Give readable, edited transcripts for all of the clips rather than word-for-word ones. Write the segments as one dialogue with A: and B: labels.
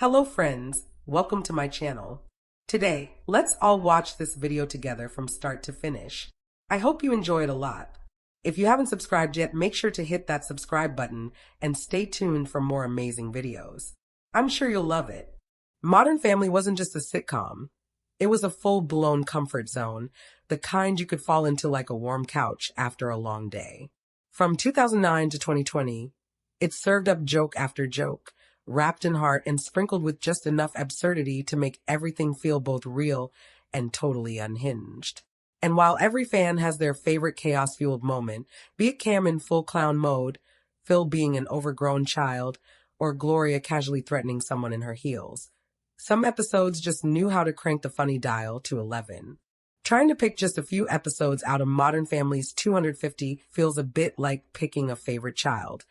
A: Hello friends, welcome to my channel. Today, let's all watch this video together from start to finish. I hope you enjoy it a lot. If you haven't subscribed yet, make sure to hit that subscribe button and stay tuned for more amazing videos. I'm sure you'll love it. Modern Family wasn't just a sitcom. It was a full-blown comfort zone, the kind you could fall into like a warm couch after a long day. From 2009 to 2020, it served up joke after joke, wrapped in heart and sprinkled with just enough absurdity to make everything feel both real and totally unhinged. And while every fan has their favorite chaos-fueled moment, be it Cam in full clown mode, Phil being an overgrown child, or Gloria casually threatening someone in her heels, some episodes just knew how to crank the funny dial to 11. Trying to pick just a few episodes out of Modern Family's 250 feels a bit like picking a favorite child.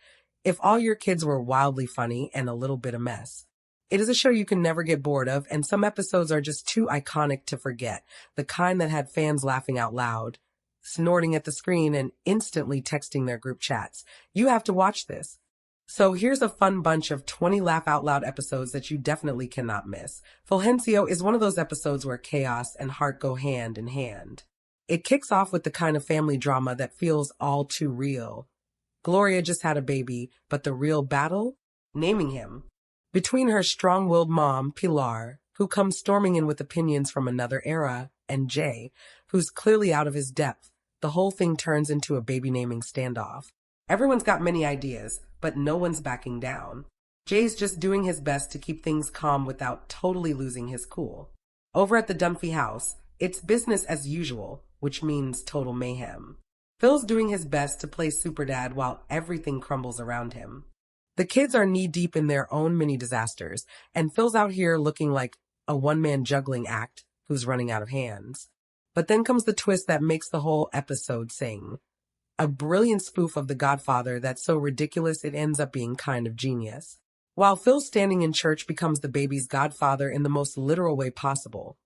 A: If all your kids were wildly funny and a little bit a mess. It is a show you can never get bored of, and some episodes are just too iconic to forget, the kind that had fans laughing out loud, snorting at the screen, and instantly texting their group chats. You have to watch this. So here's a fun bunch of 20 laugh-out-loud episodes that you definitely cannot miss. Fulgencio is one of those episodes where chaos and heart go hand in hand. It kicks off with the kind of family drama that feels all too real. Gloria just had a baby, but the real battle? Naming him. Between her strong-willed mom, Pilar, who comes storming in with opinions from another era, and Jay, who's clearly out of his depth, the whole thing turns into a baby-naming standoff. Everyone's got many ideas, but no one's backing down. Jay's just doing his best to keep things calm without totally losing his cool. Over at the Dunphy house, it's business as usual, which means total mayhem. Phil's doing his best to play superdad while everything crumbles around him. The kids are knee-deep in their own mini-disasters, and Phil's out here looking like a one-man juggling act who's running out of hands. But then comes the twist that makes the whole episode sing. A brilliant spoof of The Godfather that's so ridiculous it ends up being kind of genius. While Phil standing in church becomes the baby's godfather in the most literal way possible.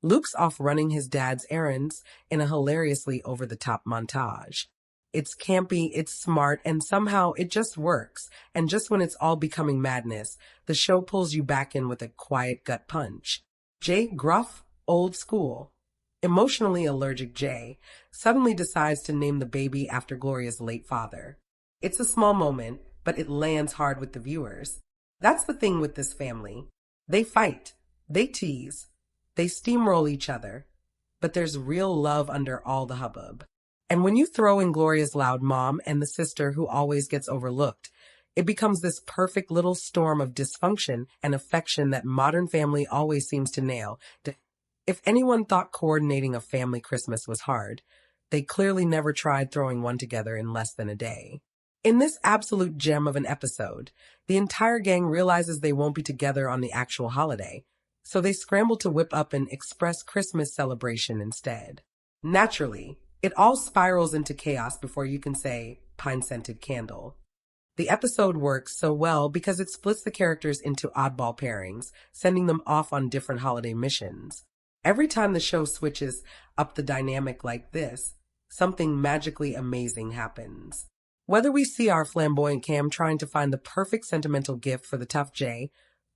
A: Luke's off running his dad's errands in a hilariously over-the-top montage. It's campy, it's smart, and somehow it just works. And just when it's all becoming madness, the show pulls you back in with a quiet gut punch. Jay, gruff, old school, emotionally allergic Jay, suddenly decides to name the baby after Gloria's late father. It's a small moment, but it lands hard with the viewers. That's the thing with this family. They fight, they tease, they steamroll each other, but there's real love under all the hubbub. And when you throw in Gloria's loud mom and the sister who always gets overlooked, it becomes this perfect little storm of dysfunction and affection that Modern Family always seems to nail. If anyone thought coordinating a family Christmas was hard, they clearly never tried throwing one together in less than a day. In this absolute gem of an episode, the entire gang realizes they won't be together on the actual holiday, so they scramble to whip up an express Christmas celebration instead. Naturally, it all spirals into chaos before you can say, pine-scented candle. The episode works so well because it splits the characters into oddball pairings, sending them off on different holiday missions. Every time the show switches up the dynamic like this, something magically amazing happens. Whether we see our flamboyant Cam trying to find the perfect sentimental gift for the tough Jay,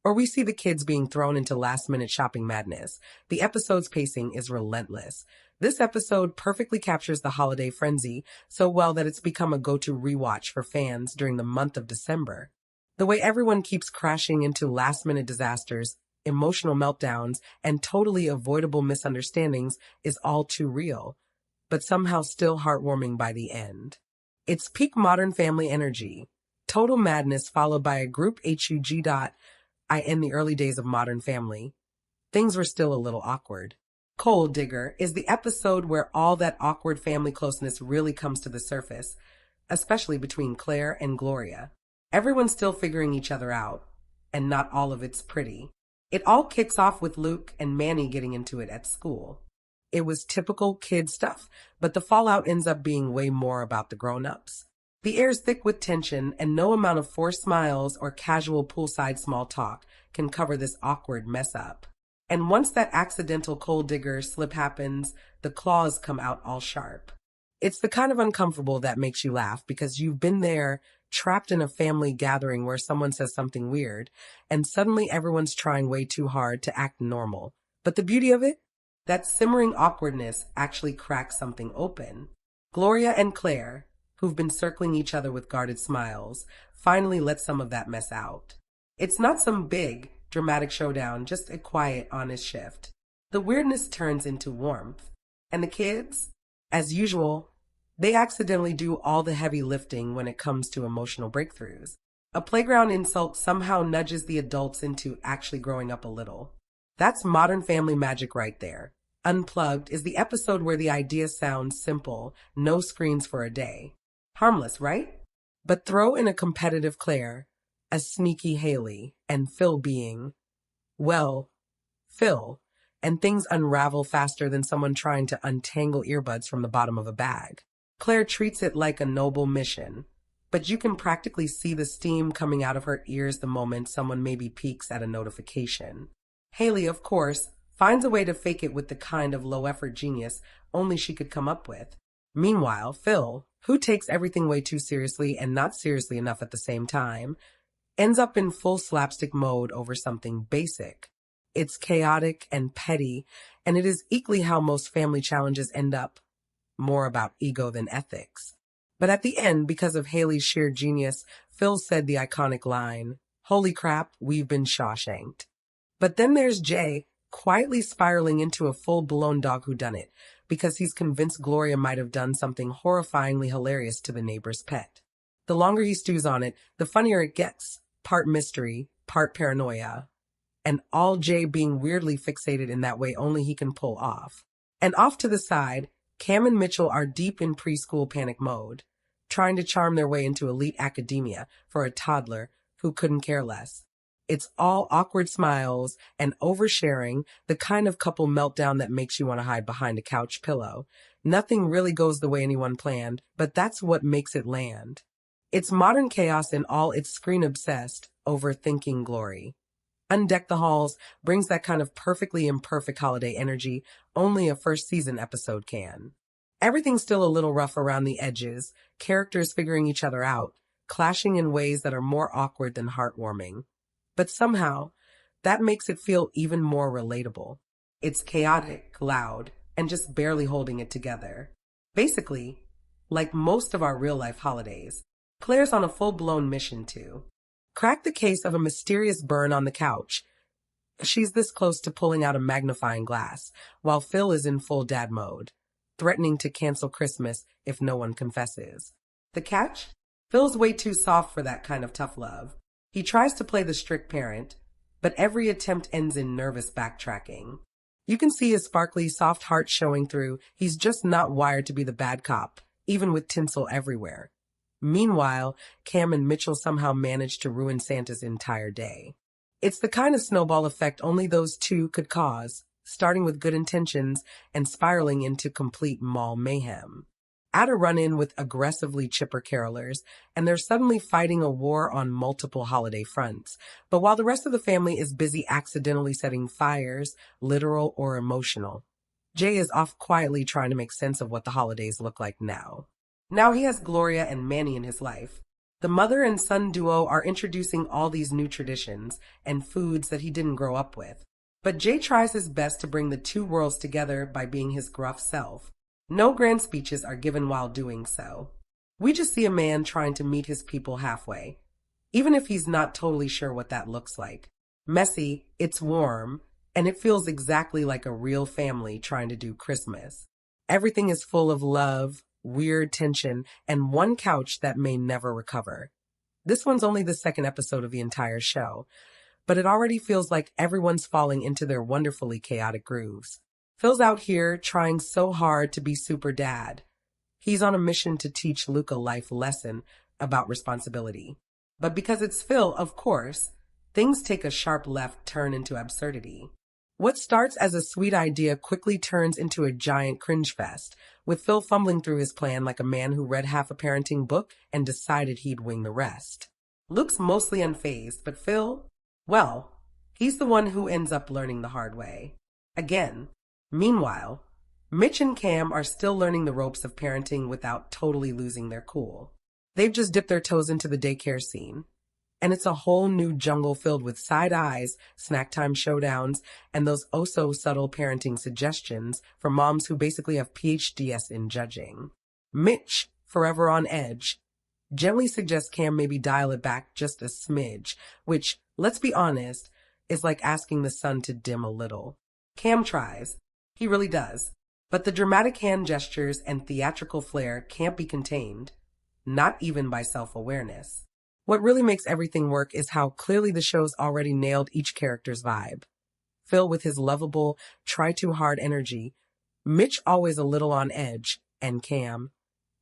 A: or we see the kids being thrown into last-minute shopping madness, the episode's pacing is relentless. This episode perfectly captures the holiday frenzy so well that it's become a go-to rewatch for fans during the month of December. The way everyone keeps crashing into last-minute disasters, emotional meltdowns, and totally avoidable misunderstandings is all too real, but somehow still heartwarming by the end. It's peak Modern Family energy, total madness followed by a group hug. In the early days of Modern Family, things were still a little awkward. Coal Digger is the episode where all that awkward family closeness really comes to the surface, especially between Claire and Gloria. Everyone's still figuring each other out, and not all of it's pretty. It all kicks off with Luke and Manny getting into it at school. It was typical kid stuff, but the fallout ends up being way more about the grown-ups. The air's thick with tension, and no amount of forced smiles or casual poolside small talk can cover this awkward mess-up. And once that accidental coal digger slip happens, the claws come out all sharp. It's the kind of uncomfortable that makes you laugh because you've been there, trapped in a family gathering where someone says something weird, and suddenly everyone's trying way too hard to act normal. But the beauty of it? That simmering awkwardness actually cracks something open. Gloria and Claire, who've been circling each other with guarded smiles, finally let some of that mess out. It's not some big, dramatic showdown, just a quiet, honest shift. The weirdness turns into warmth. And the kids? As usual, they accidentally do all the heavy lifting when it comes to emotional breakthroughs. A playground insult somehow nudges the adults into actually growing up a little. That's modern family magic right there. Unplugged is the episode where the idea sounds simple, no screens for a day. Harmless, right? But throw in a competitive Claire, a sneaky Haley, and Phil being, well, Phil, and things unravel faster than someone trying to untangle earbuds from the bottom of a bag. Claire treats it like a noble mission, but you can practically see the steam coming out of her ears the moment someone maybe peeks at a notification. Haley, of course, finds a way to fake it with the kind of low-effort genius only she could come up with. Meanwhile, Phil, who takes everything way too seriously and not seriously enough at the same time, ends up in full slapstick mode over something basic. It's chaotic and petty, and it is equally how most family challenges end up, more about ego than ethics. But at the end, because of Haley's sheer genius, Phil said the iconic line, "Holy crap, we've been Shawshanked." But then there's Jay, quietly spiraling into a full-blown dog whodunit, because he's convinced Gloria might have done something horrifyingly hilarious to the neighbor's pet. The longer he stews on it, the funnier it gets. Part mystery, part paranoia, and all Jay being weirdly fixated in that way only he can pull off. And off to the side, Cam and Mitchell are deep in preschool panic mode, trying to charm their way into elite academia for a toddler who couldn't care less. It's all awkward smiles and oversharing, the kind of couple meltdown that makes you want to hide behind a couch pillow. Nothing really goes the way anyone planned, but that's what makes it land. It's modern chaos in all its screen-obsessed, overthinking glory. Undeck the Halls brings that kind of perfectly imperfect holiday energy only a first-season episode can. Everything's still a little rough around the edges, characters figuring each other out, clashing in ways that are more awkward than heartwarming. But somehow, that makes it feel even more relatable. It's chaotic, loud, and just barely holding it together. Basically, like most of our real-life holidays, Claire's on a full-blown mission to crack the case of a mysterious burn on the couch. She's this close to pulling out a magnifying glass, while Phil is in full dad mode, threatening to cancel Christmas if no one confesses. The catch? Phil's way too soft for that kind of tough love. He tries to play the strict parent, but every attempt ends in nervous backtracking. You can see his sparkly, soft heart showing through. He's just not wired to be the bad cop, even with tinsel everywhere. Meanwhile, Cam and Mitchell somehow manage to ruin Santa's entire day. It's the kind of snowball effect only those two could cause, starting with good intentions and spiraling into complete mall mayhem. Add a run-in with aggressively chipper carolers, and they're suddenly fighting a war on multiple holiday fronts. But while the rest of the family is busy accidentally setting fires, literal or emotional, Jay is off quietly trying to make sense of what the holidays look like now. Now he has Gloria and Manny in his life. The mother and son duo are introducing all these new traditions and foods that he didn't grow up with. But Jay tries his best to bring the two worlds together by being his gruff self. No grand speeches are given while doing so. We just see a man trying to meet his people halfway, even if he's not totally sure what that looks like. Messy, it's warm, and it feels exactly like a real family trying to do Christmas. Everything is full of love, weird tension, and one couch that may never recover. This one's only the second episode of the entire show, but it already feels like everyone's falling into their wonderfully chaotic grooves. Phil's out here trying so hard to be super dad. He's on a mission to teach Luke a life lesson about responsibility. But because it's Phil, of course, things take a sharp left turn into absurdity. What starts as a sweet idea quickly turns into a giant cringe fest, with Phil fumbling through his plan like a man who read half a parenting book and decided he'd wing the rest. Luke's mostly unfazed, but Phil, well, he's the one who ends up learning the hard way. Again. Meanwhile, Mitch and Cam are still learning the ropes of parenting without totally losing their cool. They've just dipped their toes into the daycare scene. And it's a whole new jungle filled with side eyes, snack time showdowns, and those oh-so-subtle parenting suggestions for moms who basically have PhDs in judging. Mitch, forever on edge, gently suggests Cam maybe dial it back just a smidge, which, let's be honest, is like asking the sun to dim a little. Cam tries. He really does. But the dramatic hand gestures and theatrical flair can't be contained, not even by self-awareness. What really makes everything work is how clearly the show's already nailed each character's vibe. Phil with his lovable, try-too-hard energy, Mitch always a little on edge, and Cam,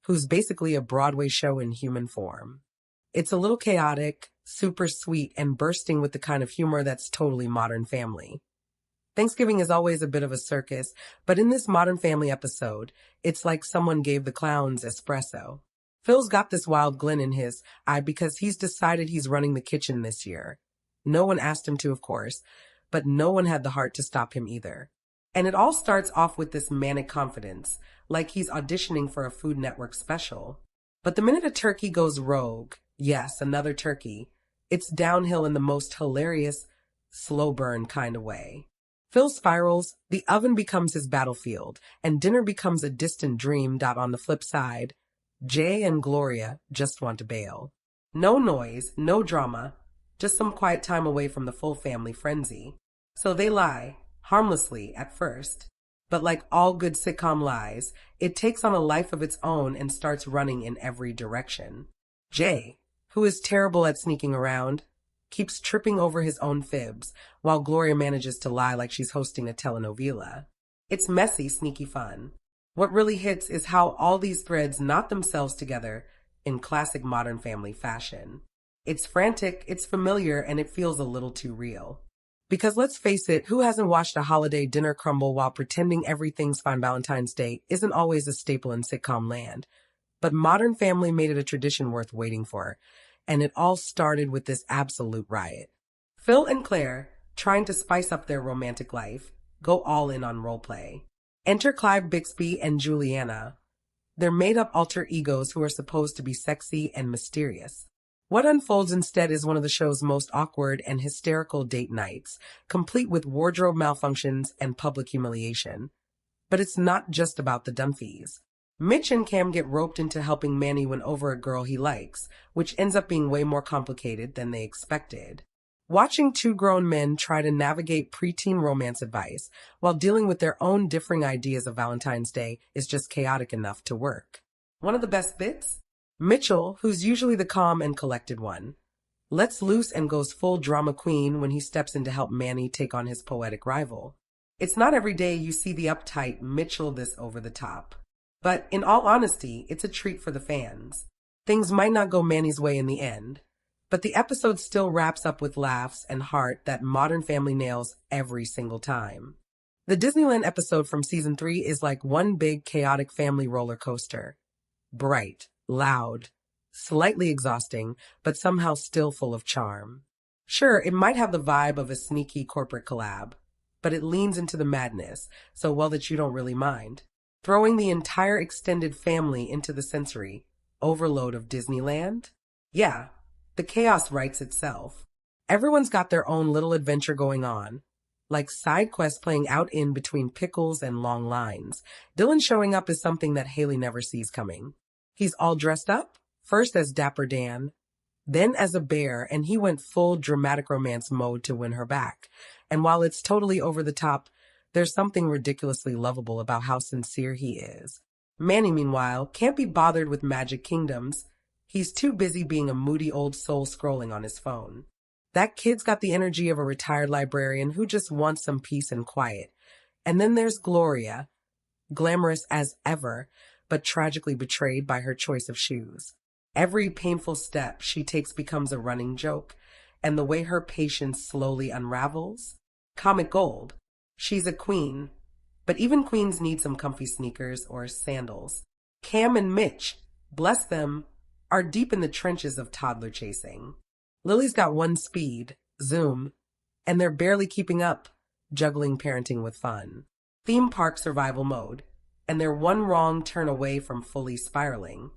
A: who's basically a Broadway show in human form. It's a little chaotic, super sweet, and bursting with the kind of humor that's totally Modern Family. Thanksgiving is always a bit of a circus, but in this Modern Family episode, it's like someone gave the clowns espresso. Phil's got this wild glint in his eye because he's decided he's running the kitchen this year. No one asked him to, of course, but no one had the heart to stop him either. And it all starts off with this manic confidence, like he's auditioning for a Food Network special. But the minute a turkey goes rogue, yes, another turkey, it's downhill in the most hilarious, slow burn kind of way. Phil spirals, the oven becomes his battlefield, and dinner becomes a distant dream. On the flip side, Jay and Gloria just want to bail. No noise, no drama, just some quiet time away from the full family frenzy. So they lie, harmlessly at first. But like all good sitcom lies, it takes on a life of its own and starts running in every direction. Jay, who is terrible at sneaking around, keeps tripping over his own fibs, while Gloria manages to lie like she's hosting a telenovela. It's messy, sneaky fun. What really hits is how all these threads knot themselves together in classic Modern Family fashion. It's frantic, it's familiar, and it feels a little too real. Because let's face it, who hasn't watched a holiday dinner crumble while pretending everything's fine? Valentine's Day isn't always a staple in sitcom land. But Modern Family made it a tradition worth waiting for, and it all started with this absolute riot. Phil and Claire, trying to spice up their romantic life, go all in on roleplay. Enter Clive Bixby and Juliana. They're made-up alter egos who are supposed to be sexy and mysterious. What unfolds instead is one of the show's most awkward and hysterical date nights, complete with wardrobe malfunctions and public humiliation. But it's not just about the Dunphys. Mitch and Cam get roped into helping Manny win over a girl he likes, which ends up being way more complicated than they expected. Watching two grown men try to navigate preteen romance advice while dealing with their own differing ideas of Valentine's Day is just chaotic enough to work. One of the best bits? Mitchell, who's usually the calm and collected one, lets loose and goes full drama queen when he steps in to help Manny take on his poetic rival. It's not every day you see the uptight Mitchell this over the top. But in all honesty, it's a treat for the fans. Things might not go Manny's way in the end, but the episode still wraps up with laughs and heart that Modern Family nails every single time. The Disneyland episode from season 3 is like one big chaotic family roller coaster. Bright, loud, slightly exhausting, but somehow still full of charm. Sure, it might have the vibe of a sneaky corporate collab, but it leans into the madness so well that you don't really mind. Throwing the entire extended family into the sensory overload of Disneyland? Yeah, the chaos writes itself. Everyone's got their own little adventure going on, like side quests playing out in between pickles and long lines. Dylan showing up is something that Haley never sees coming. He's all dressed up, first as Dapper Dan, then as a bear, and he went full dramatic romance mode to win her back. And while it's totally over the top, there's something ridiculously lovable about how sincere he is. Manny, meanwhile, can't be bothered with Magic Kingdoms. He's too busy being a moody old soul scrolling on his phone. That kid's got the energy of a retired librarian who just wants some peace and quiet. And then there's Gloria, glamorous as ever, but tragically betrayed by her choice of shoes. Every painful step she takes becomes a running joke, and the way her patience slowly unravels? Comic gold. She's a queen, but even queens need some comfy sneakers or sandals. Cam and Mitch, bless them, are deep in the trenches of toddler chasing. Lily's got one speed, Zoom, and they're barely keeping up, juggling parenting with fun. Theme park survival mode, and they're one wrong turn away from fully spiraling.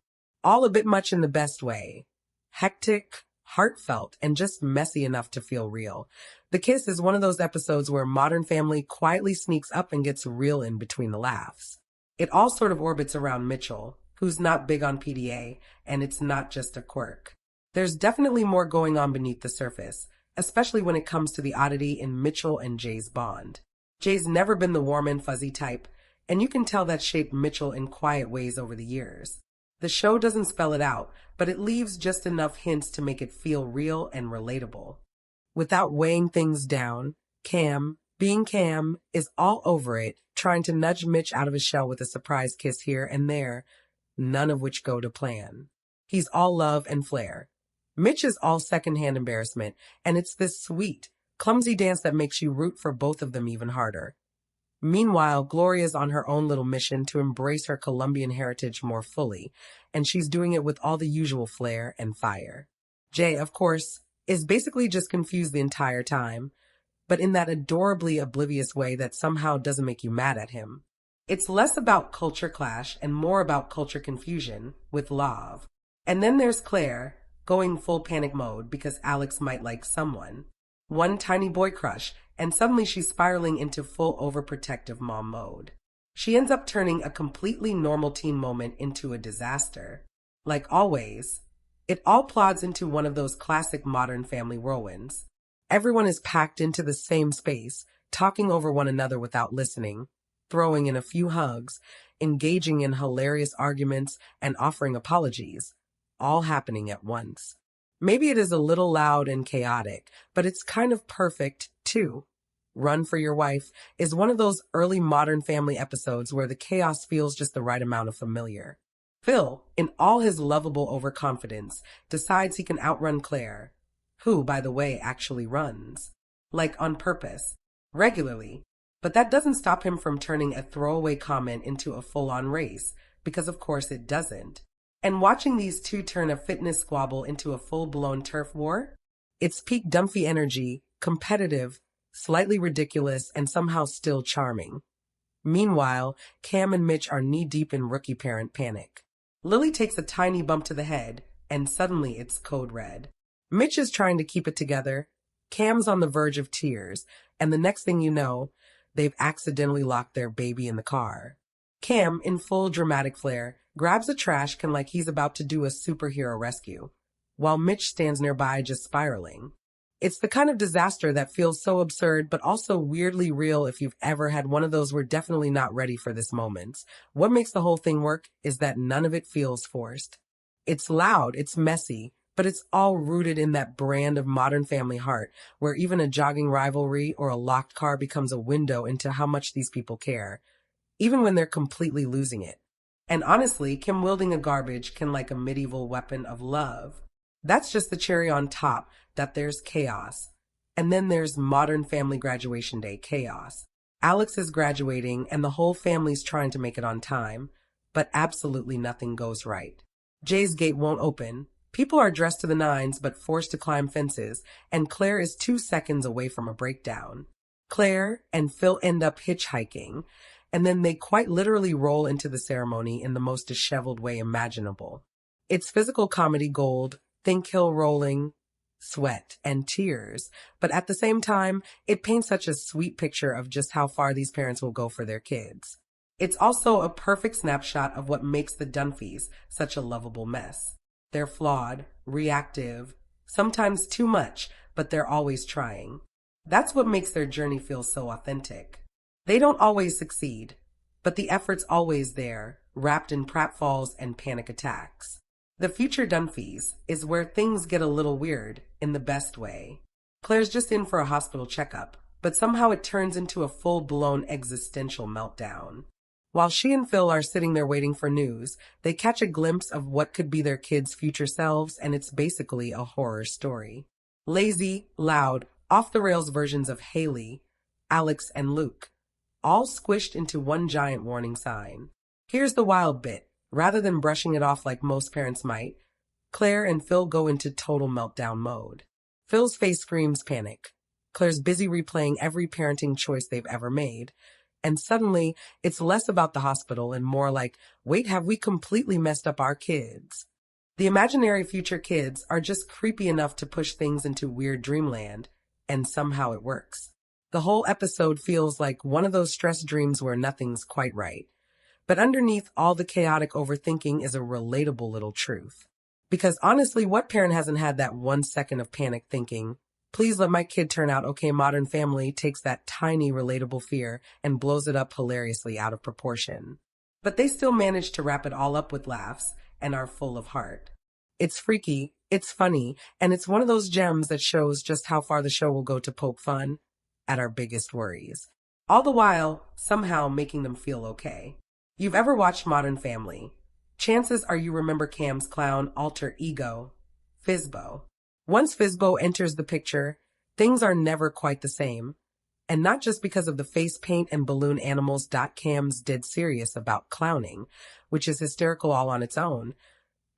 A: All a bit much in the best way. Hectic, heartfelt, and just messy enough to feel real. The Kiss is one of those episodes where Modern Family quietly sneaks up and gets real in between the laughs. It all sort of orbits around Mitchell, who's not big on PDA, and it's not just a quirk. There's definitely more going on beneath the surface, especially when it comes to the oddity in Mitchell and Jay's bond. Jay's never been the warm and fuzzy type, and you can tell that shaped Mitchell in quiet ways over the years. The show doesn't spell it out, but it leaves just enough hints to make it feel real and relatable. Without weighing things down, Cam, being Cam, is all over it, trying to nudge Mitch out of his shell with a surprise kiss here and there, none of which go to plan. He's all love and flair. Mitch is all secondhand embarrassment, and it's this sweet, clumsy dance that makes you root for both of them even harder. Meanwhile, Gloria's on her own little mission to embrace her Colombian heritage more fully, and she's doing it with all the usual flair and fire. Jay, of course, is basically just confused the entire time, but in that adorably oblivious way that somehow doesn't make you mad at him. It's less about culture clash and more about culture confusion with love. And then there's Claire, going full panic mode because Alex might like someone. One tiny boy crush, and suddenly she's spiraling into full overprotective mom mode. She ends up turning a completely normal teen moment into a disaster. Like always, it all plods into one of those classic Modern Family whirlwinds. Everyone is packed into the same space, talking over one another without listening, throwing in a few hugs, engaging in hilarious arguments, and offering apologies, all happening at once. Maybe it is a little loud and chaotic, but it's kind of perfect, too. Run for Your Wife is one of those early Modern Family episodes where the chaos feels just the right amount of familiar. Phil, in all his lovable overconfidence, decides he can outrun Claire, who, by the way, actually runs. Like on purpose. Regularly. But that doesn't stop him from turning a throwaway comment into a full-on race, because of course it doesn't. And watching these two turn a fitness squabble into a full-blown turf war? It's peak Dunphy energy, competitive, slightly ridiculous, and somehow still charming. Meanwhile, Cam and Mitch are knee-deep in rookie parent panic. Lily takes a tiny bump to the head, and suddenly it's code red. Mitch is trying to keep it together, Cam's on the verge of tears, and the next thing you know, they've accidentally locked their baby in the car. Cam, in full dramatic flair, grabs a trash can like he's about to do a superhero rescue, while Mitch stands nearby just spiraling. It's the kind of disaster that feels so absurd but also weirdly real if you've ever had one of those "we're definitely not ready for this" moments. What makes the whole thing work is that none of it feels forced. It's loud, it's messy, but it's all rooted in that brand of Modern Family heart, where even a jogging rivalry or a locked car becomes a window into how much these people care, even when they're completely losing it. And honestly, Kim wielding a garbage can like a medieval weapon of love. That's just the cherry on top, that there's chaos. And then there's Modern Family graduation day chaos. Alex is graduating and the whole family's trying to make it on time, but absolutely nothing goes right. Jay's gate won't open. People are dressed to the nines but forced to climb fences, and Claire is 2 seconds away from a breakdown. Claire and Phil end up hitchhiking, and then they quite literally roll into the ceremony in the most disheveled way imaginable. It's physical comedy gold, think hill rolling, sweat, and tears, but at the same time, it paints such a sweet picture of just how far these parents will go for their kids. It's also a perfect snapshot of what makes the Dunphys such a lovable mess. They're flawed, reactive, sometimes too much, but they're always trying. That's what makes their journey feel so authentic. They don't always succeed, but the effort's always there, wrapped in pratfalls and panic attacks. The future Dunphys is where things get a little weird, in the best way. Claire's just in for a hospital checkup, but somehow it turns into a full-blown existential meltdown. While she and Phil are sitting there waiting for news, they catch a glimpse of what could be their kids' future selves, and it's basically a horror story. Lazy, loud, off-the-rails versions of Haley, Alex, and Luke, all squished into one giant warning sign. Here's the wild bit. Rather than brushing it off like most parents might, Claire and Phil go into total meltdown mode. Phil's face screams panic. Claire's busy replaying every parenting choice they've ever made. And suddenly, it's less about the hospital and more like, wait, have we completely messed up our kids? The imaginary future kids are just creepy enough to push things into weird dreamland, and somehow it works. The whole episode feels like one of those stress dreams where nothing's quite right. But underneath all the chaotic overthinking is a relatable little truth. Because honestly, what parent hasn't had that 1 second of panic thinking, please let my kid turn out okay? Modern Family takes that tiny relatable fear and blows it up hilariously out of proportion. But they still manage to wrap it all up with laughs and are full of heart. It's freaky, it's funny, and it's one of those gems that shows just how far the show will go to poke fun at our biggest worries. All the while, somehow making them feel okay. You've ever watched Modern Family? Chances are you remember Cam's clown alter ego, Fizbo. Once Fizbo enters the picture, things are never quite the same. And not just because of the face paint and balloon animals. Cam's dead serious about clowning, which is hysterical all on its own,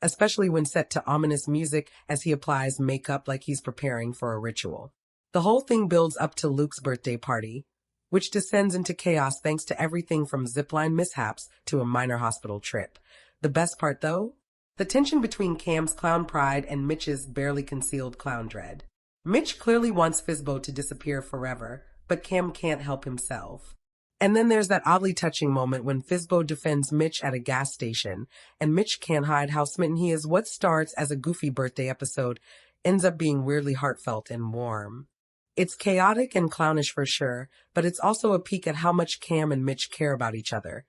A: especially when set to ominous music as he applies makeup like he's preparing for a ritual. The whole thing builds up to Luke's birthday party, which descends into chaos thanks to everything from zipline mishaps to a minor hospital trip. The best part, though? The tension between Cam's clown pride and Mitch's barely concealed clown dread. Mitch clearly wants Fizbo to disappear forever, but Cam can't help himself. And then there's that oddly touching moment when Fizbo defends Mitch at a gas station, and Mitch can't hide how smitten he is. What starts as a goofy birthday episode ends up being weirdly heartfelt and warm. It's chaotic and clownish for sure, but it's also a peek at how much Cam and Mitch care about each other,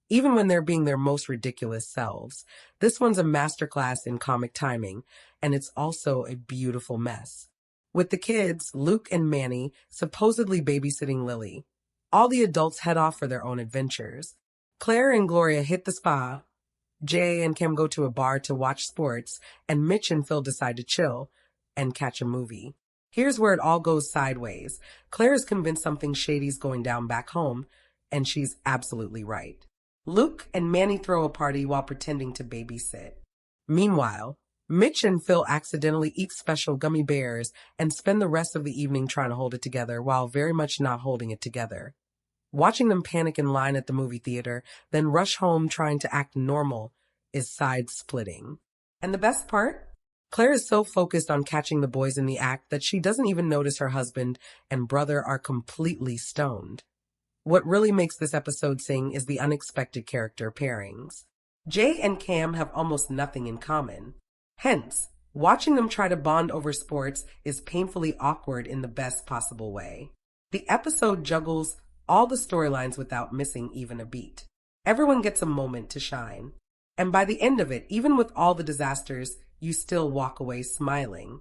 A: even when they're being their most ridiculous selves. This one's a masterclass in comic timing, and it's also a beautiful mess. With the kids, Luke and Manny, supposedly babysitting Lily, all the adults head off for their own adventures. Claire and Gloria hit the spa, Jay and Cam go to a bar to watch sports, and Mitch and Phil decide to chill and catch a movie. Here's where it all goes sideways. Claire is convinced something shady's going down back home, and she's absolutely right. Luke and Manny throw a party while pretending to babysit. Meanwhile, Mitch and Phil accidentally eat special gummy bears and spend the rest of the evening trying to hold it together while very much not holding it together. Watching them panic in line at the movie theater, then rush home trying to act normal, is side-splitting. And the best part? Claire is so focused on catching the boys in the act that she doesn't even notice her husband and brother are completely stoned. What really makes this episode sing is the unexpected character pairings. Jay and Cam have almost nothing in common. Hence, watching them try to bond over sports is painfully awkward in the best possible way. The episode juggles all the storylines without missing even a beat. Everyone gets a moment to shine. And by the end of it, even with all the disasters, you still walk away smiling.